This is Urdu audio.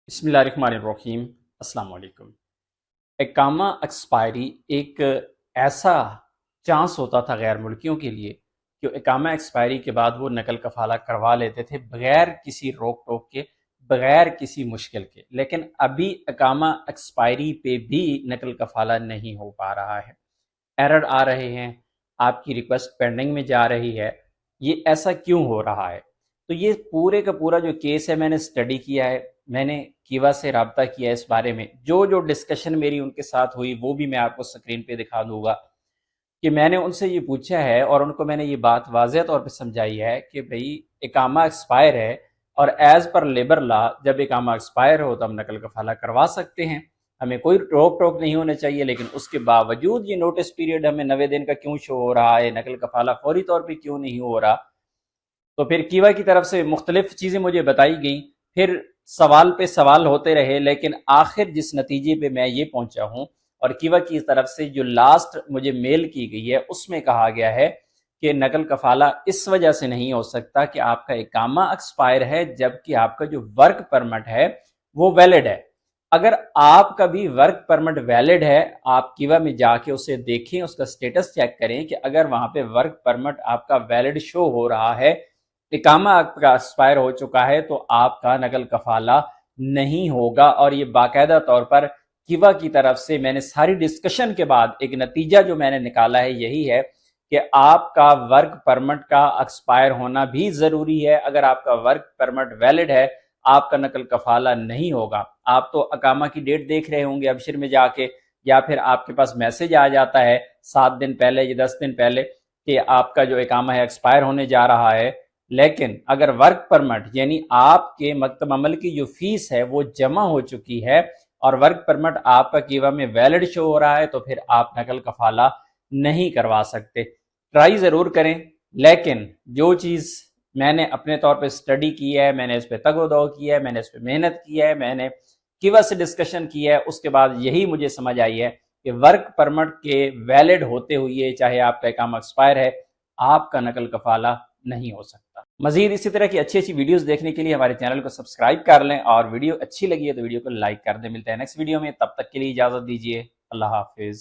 بسم اللہ الرحمن الرحیم۔ السلام علیکم۔ اقامہ ایکسپائری ایک ایسا چانس ہوتا تھا غیر ملکیوں کے لیے کہ اقامہ ایکسپائری کے بعد وہ نقل کفالہ کروا لیتے تھے بغیر کسی روک ٹوک کے، بغیر کسی مشکل کے، لیکن ابھی اقامہ ایکسپائری پہ بھی نقل کفالہ نہیں ہو پا رہا ہے۔ ایرر آ رہے ہیں، آپ کی ریکویسٹ پینڈنگ میں جا رہی ہے۔ یہ ایسا کیوں ہو رہا ہے؟ تو یہ پورے کا پورا جو کیس ہے میں نے اسٹڈی کیا ہے، میں نے کیوا سے رابطہ کیا اس بارے میں، جو ڈسکشن میری ان کے ساتھ ہوئی وہ بھی میں آپ کو سکرین پہ دکھا دوں گا کہ میں نے ان سے یہ پوچھا ہے اور ان کو میں نے یہ بات واضح طور پہ سمجھائی ہے کہ بھئی اقامہ ایکسپائر ہے اور ایز پر لیبر لا جب اقامہ ایکسپائر ہو تو ہم نقل کفالہ کروا سکتے ہیں، ہمیں کوئی روک ٹوک نہیں ہونا چاہیے، لیکن اس کے باوجود یہ نوٹس پیریڈ ہمیں 90 دن کا کیوں شو ہو رہا ہے، نقل کفالہ فوری طور پہ کیوں نہیں ہو رہا؟ تو پھر کیوا کی طرف سے مختلف چیزیں مجھے بتائی گئی، پھر سوال پہ سوال ہوتے رہے، لیکن آخر جس نتیجے پہ میں یہ پہنچا ہوں اور کیوا کی طرف سے جو لاسٹ مجھے میل کی گئی ہے اس میں کہا گیا ہے کہ نقل کفالہ اس وجہ سے نہیں ہو سکتا کہ آپ کا اقامہ ایکسپائر ہے جبکہ آپ کا جو ورک پرمٹ ہے وہ ویلڈ ہے۔ اگر آپ کا بھی ورک پرمٹ ویلڈ ہے، آپ کیوا میں جا کے اسے دیکھیں، اس کا سٹیٹس چیک کریں کہ اگر وہاں پہ ورک پرمٹ آپ کا ویلڈ شو ہو رہا ہے، اقامہ آپ کا ایکسپائر ہو چکا ہے، تو آپ کا نقل کفالہ نہیں ہوگا۔ اور یہ باقاعدہ طور پر کیوا کی طرف سے میں نے ساری ڈسکشن کے بعد ایک نتیجہ جو میں نے نکالا ہے یہی ہے کہ آپ کا ورک پرمٹ کا ایکسپائر ہونا بھی ضروری ہے۔ اگر آپ کا ورک پرمٹ ویلڈ ہے، آپ کا نقل کفالہ نہیں ہوگا۔ آپ تو اقامہ کی ڈیٹ دیکھ رہے ہوں گے ابشر میں جا کے، یا پھر آپ کے پاس میسج آ جاتا ہے 7 دن پہلے یا 10 دن پہلے کہ آپ کا جو اقامہ ہے ایکسپائر ہونے جا رہا ہے۔ لیکن اگر ورک پرمٹ یعنی آپ کے مکتب عمل کی جو فیس ہے وہ جمع ہو چکی ہے اور ورک پرمٹ آپ کا کیوا میں ویلڈ شو ہو رہا ہے، تو پھر آپ نقل کفالہ نہیں کروا سکتے۔ ٹرائی ضرور کریں، لیکن جو چیز میں نے اپنے طور پہ اسٹڈی کی ہے، میں نے اس پہ تگ و دو کی ہے، میں نے اس پہ محنت کی ہے، میں نے کیوا سے ڈسکشن کی ہے، اس کے بعد یہی مجھے سمجھ آئی ہے کہ ورک پرمٹ کے ویلڈ ہوتے ہوئے چاہے آپ کا اقامہ ایکسپائر ہے، آپ کا نقل کفالہ نہیں ہو سکتا۔ مزید اسی طرح کی اچھی ویڈیوز دیکھنے کے لیے ہمارے چینل کو سبسکرائب کر لیں، اور ویڈیو اچھی لگی ہے تو ویڈیو کو لائک کر دیں۔ ملتے ہیں نیکسٹ ویڈیو میں، تب تک کے لیے اجازت دیجیے۔ اللہ حافظ۔